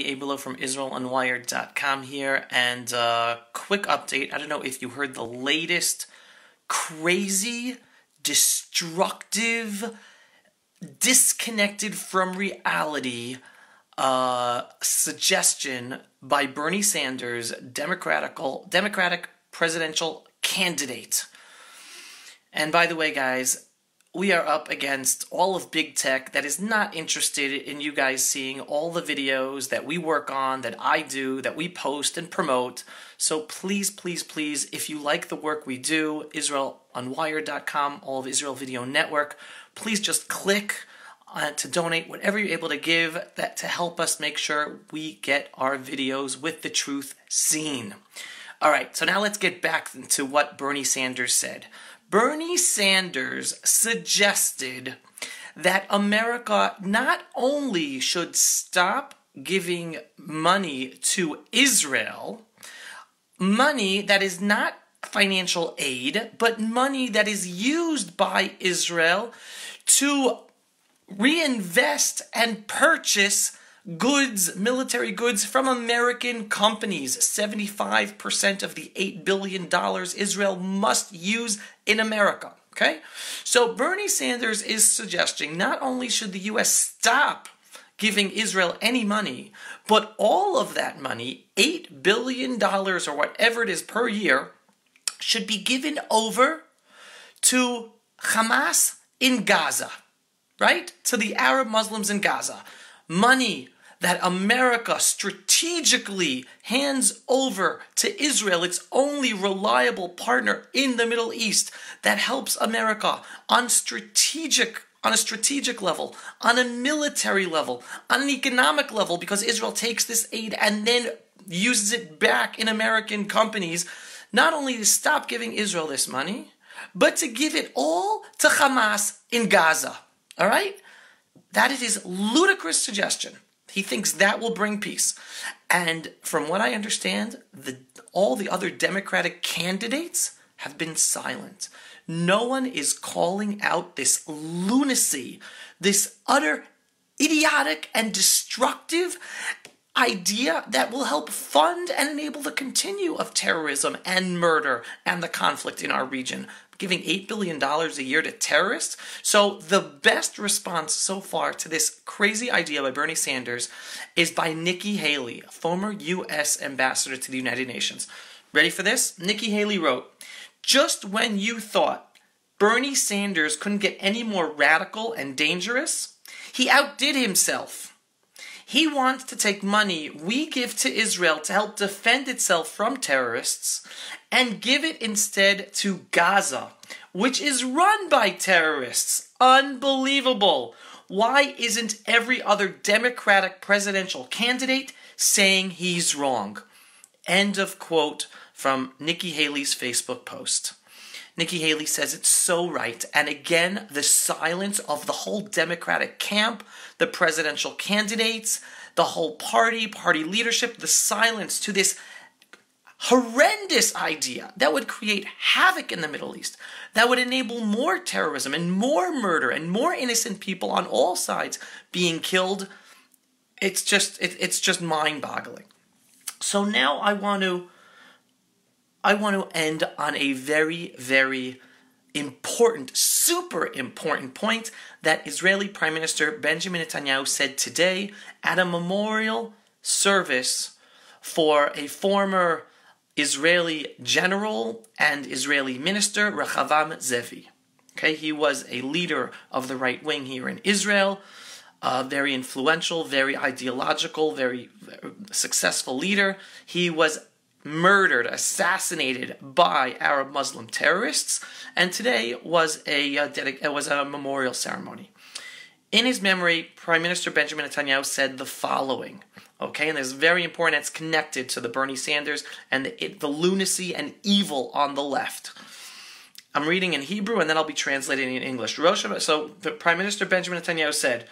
Abelo from IsraelUnwired.com here, and quick update. I don't know if you heard the latest crazy, destructive, disconnected from reality suggestion by Bernie Sanders, Democratic presidential candidate. And by the way, guys, we are up against all of big tech that is not interested in you guys seeing all the videos that we work on, that I do, that we post and promote. So please, please, please, if you like the work we do, IsraelUnwired.com, all of Israel Video Network, please just click to donate whatever you're able to give that to help us make sure we get our videos with the truth seen. All right, so now let's get back to what Bernie Sanders said. Bernie Sanders suggested that America not only should stop giving money to Israel, money that is not financial aid, but money that is used by Israel to reinvest and purchase goods, military goods from American companies. 75% of the $8 billion Israel must use in America. Okay? So Bernie Sanders is suggesting not only should the U.S. stop giving Israel any money, but all of that money, $8 billion or whatever it is per year, should be given over to Hamas in Gaza. Right? To the Arab Muslims in Gaza. Money that America strategically hands over to Israel, its only reliable partner in the Middle East, that helps America on a strategic level, on a military level, on an economic level, because Israel takes this aid and then uses it back in American companies, not only to stop giving Israel this money, but to give it all to Hamas in Gaza. All right? That is his ludicrous suggestion. He thinks that will bring peace. And from what I understand, all the other Democratic candidates have been silent. No one is calling out this lunacy, this utter idiotic and destructive idea that will help fund and enable the continue of terrorism and murder and the conflict in our region. Giving $8 billion a year to terrorists? So the best response so far to this crazy idea by Bernie Sanders is by Nikki Haley, former U.S. ambassador to the United Nations. Ready for this? Nikki Haley wrote, "Just when you thought Bernie Sanders couldn't get any more radical and dangerous, he outdid himself. He wants to take money we give to Israel to help defend itself from terrorists and give it instead to Gaza, which is run by terrorists. Unbelievable. Why isn't every other Democratic presidential candidate saying he's wrong?" End of quote from Nikki Haley's Facebook post. Nikki Haley says it's so right. And again, the silence of the whole Democratic camp, the presidential candidates, the whole party leadership, the silence to this horrendous idea that would create havoc in the Middle East, that would enable more terrorism and more murder and more innocent people on all sides being killed. It's just mind-boggling. So now I want to end on a very, very important, super important point that Israeli Prime Minister Benjamin Netanyahu said today at a memorial service for a former Israeli general and Israeli minister, Rehavam Zevi. Okay, he was a leader of the right wing here in Israel, very influential, very ideological, very successful leader. He was murdered, assassinated by Arab Muslim terrorists, and today was a memorial ceremony. In his memory, Prime Minister Benjamin Netanyahu said the following, okay, and this is very important, it's connected to the Bernie Sanders and the lunacy and evil on the left. I'm reading in Hebrew and then I'll be translating in English. So the Prime Minister Benjamin Netanyahu said,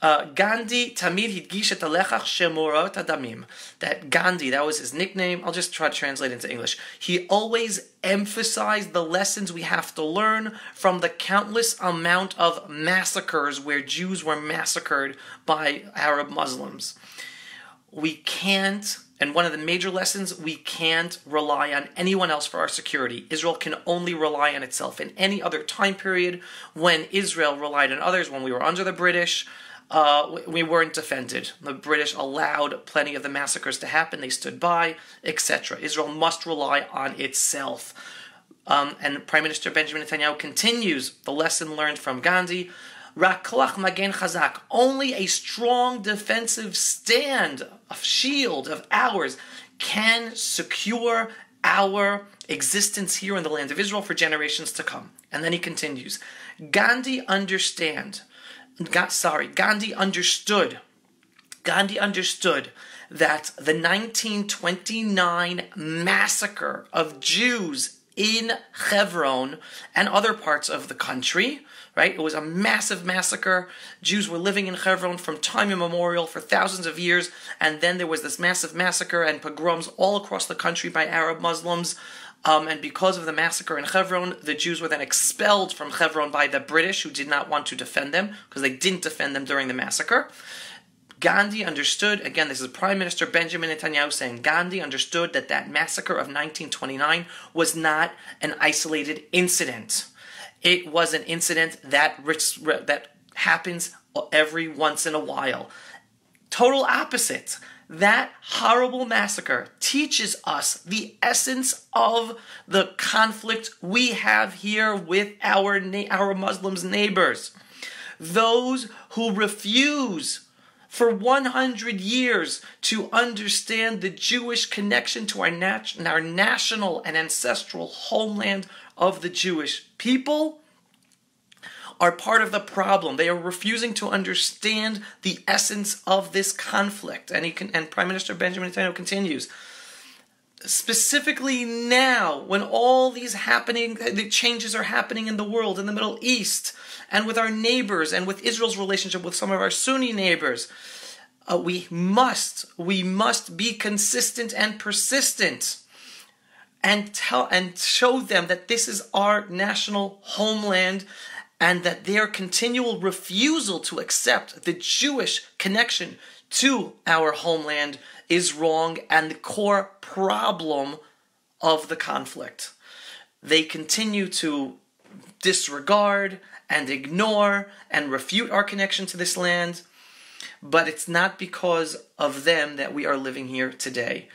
Gandhi tamid hidgish et alechach shemorot adamim. That Gandhi, that was his nickname. I'll just try to translate into English. He always emphasized the lessons we have to learn from the countless amount of massacres where Jews were massacred by Arab Muslims. we can't, and one of the major lessons, we can't rely on anyone else for our security. Israel can only rely on itself. In any other time period, when Israel relied on others, when we were under the British, we weren't defended. The British allowed plenty of the massacres to happen. They stood by, etc. Israel must rely on itself. And Prime Minister Benjamin Netanyahu continues the lesson learned from Gandhi. Rak koach magen chazak. Only a strong defensive stand, a shield of ours, can secure our existence here in the land of Israel for generations to come. And then he continues. Gandhi understood that the 1929 massacre of Jews in Hebron and other parts of the country, right? It was a massive massacre. Jews were living in Hebron from time immemorial for thousands of years, and then there was this massive massacre and pogroms all across the country by Arab Muslims. And because of the massacre in Hebron, the Jews were then expelled from Hebron by the British, who did not want to defend them, because they didn't defend them during the massacre. Gandhi understood, again, this is Prime Minister Benjamin Netanyahu saying, Gandhi understood that that massacre of 1929 was not an isolated incident. It was an incident that happens every once in a while. Total opposite. That horrible massacre teaches us the essence of the conflict we have here with our Muslims neighbors. Those who refuse for 100 years to understand the Jewish connection to our national and ancestral homeland of the Jewish people are part of the problem. They are refusing to understand the essence of this conflict. And Prime Minister Benjamin Netanyahu continues, specifically now, when all these the changes are happening in the world, in the Middle East, and with our neighbors, and with Israel's relationship with some of our Sunni neighbors, we must be consistent and persistent, and show them that this is our national homeland, and that their continual refusal to accept the Jewish connection to our homeland is wrong and the core problem of the conflict. They continue to disregard and ignore and refute our connection to this land, but it's not because of them that we are living here today.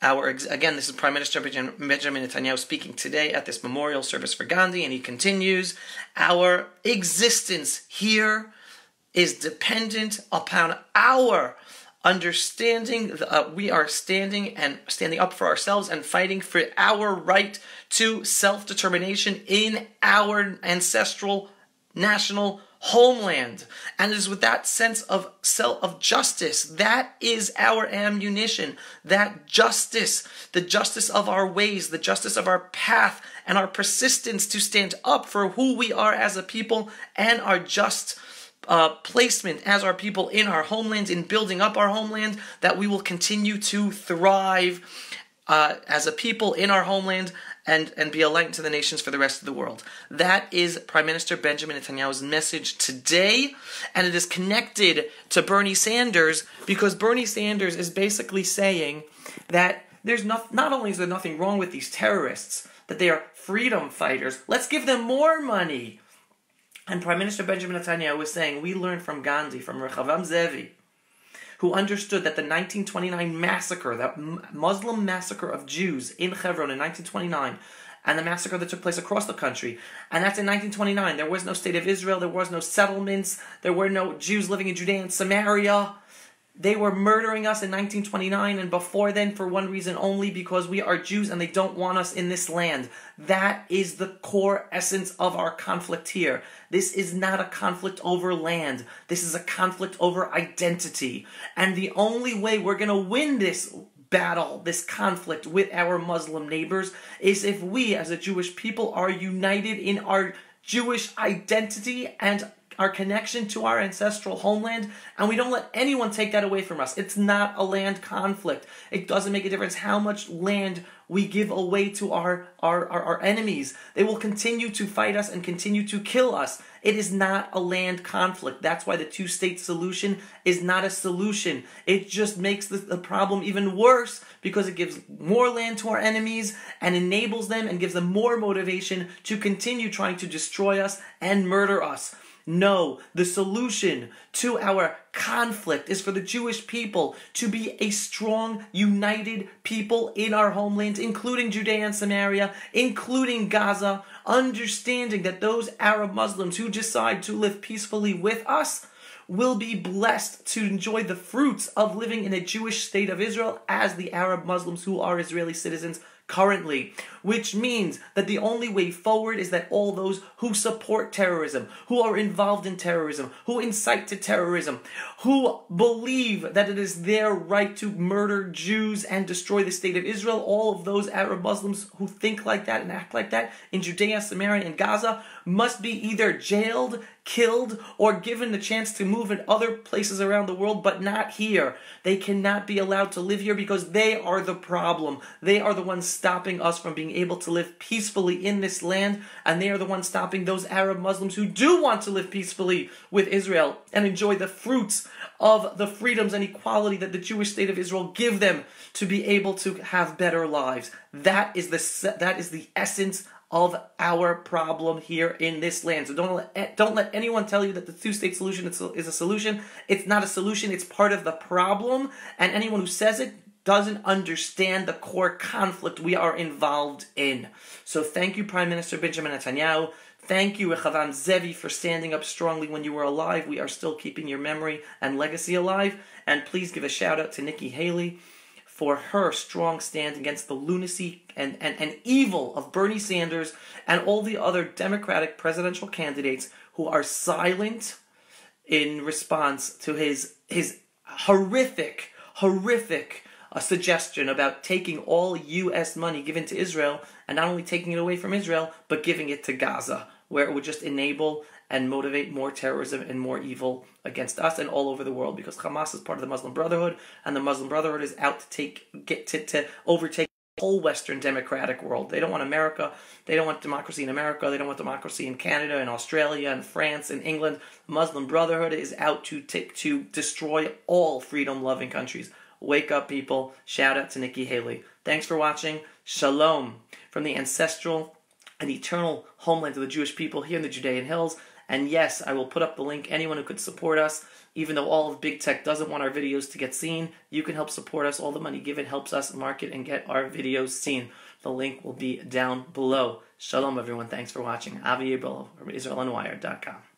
Again, this is Prime Minister Benjamin Netanyahu speaking today at this memorial service for Gandhi, and he continues, our existence here is dependent upon our understanding. We are standing up for ourselves and fighting for our right to self-determination in our ancestral national homeland. And it is with that sense of justice, that is our ammunition, that justice, the justice of our ways, the justice of our path, and our persistence to stand up for who we are as a people, and our just placement as our people in our homelands, in building up our homeland, that we will continue to thrive as a people in our homeland, and be a light to the nations for the rest of the world. That is Prime Minister Benjamin Netanyahu's message today, and it is connected to Bernie Sanders, because Bernie Sanders is basically saying that not only is there nothing wrong with these terrorists, that they are freedom fighters, let's give them more money. And Prime Minister Benjamin Netanyahu was saying, we learned from Gandhi, from Rechavam Zevi, who understood that the 1929 massacre, that Muslim massacre of Jews in Hebron in 1929, and the massacre that took place across the country, and that's in 1929. There was no state of Israel, there was no settlements, there were no Jews living in Judea and Samaria. They were murdering us in 1929 and before then for one reason only, because we are Jews and they don't want us in this land. That is the core essence of our conflict here. This is not a conflict over land. This is a conflict over identity. And the only way we're going to win this battle, this conflict with our Muslim neighbors, is if we as a Jewish people are united in our Jewish identity and our connection to our ancestral homeland, and we don't let anyone take that away from us. It's not a land conflict. It doesn't make a difference how much land we give away to our enemies. They will continue to fight us and continue to kill us. It is not a land conflict. That's why the two-state solution is not a solution. It just makes the problem even worse because it gives more land to our enemies and enables them and gives them more motivation to continue trying to destroy us and murder us. No, the solution to our conflict is for the Jewish people to be a strong, united people in our homeland, including Judea and Samaria, including Gaza, understanding that those Arab Muslims who decide to live peacefully with us will be blessed to enjoy the fruits of living in a Jewish state of Israel as the Arab Muslims who are Israeli citizens currently, which means that the only way forward is that all those who support terrorism, who are involved in terrorism, who incite to terrorism, who believe that it is their right to murder Jews and destroy the state of Israel, all of those Arab Muslims who think like that and act like that in Judea, Samaria, and Gaza must be either jailed, killed, or given the chance to move in other places around the world, but not here. They cannot be allowed to live here because they are the problem. They are the ones stopping us from being able to live peacefully in this land, and they are the ones stopping those Arab Muslims who do want to live peacefully with Israel and enjoy the fruits of the freedoms and equality that the Jewish state of Israel give them to be able to have better lives. That is the essence of our problem here in this land. So don't let anyone tell you that the two-state solution is a solution. It's not a solution. It's part of the problem. And anyone who says it doesn't understand the core conflict we are involved in. So thank you, Prime Minister Benjamin Netanyahu. Thank you, Rechavam Zevi, for standing up strongly when you were alive. We are still keeping your memory and legacy alive. And please give a shout out to Nikki Haley for her strong stand against the lunacy and evil of Bernie Sanders and all the other Democratic presidential candidates who are silent in response to his horrific suggestion about taking all U.S. money given to Israel and not only taking it away from Israel, but giving it to Gaza, where it would just enable and motivate more terrorism and more evil against us and all over the world, because Hamas is part of the Muslim Brotherhood, and the Muslim Brotherhood is out to overtake the whole Western democratic world. They don't want America. They don't want democracy in America. They don't want democracy in Canada and Australia and France and England. The Muslim Brotherhood is out to destroy all freedom-loving countries. Wake up, people. Shout out to Nikki Haley. Thanks for watching. Shalom from the ancestral and eternal homeland of the Jewish people here in the Judean Hills. And yes, I will put up the link. Anyone who could support us, even though all of big tech doesn't want our videos to get seen, you can help support us. All the money given helps us market and get our videos seen. The link will be down below. Shalom, everyone. Thanks for watching. Avi Yabolo from IsraelUnwired.com.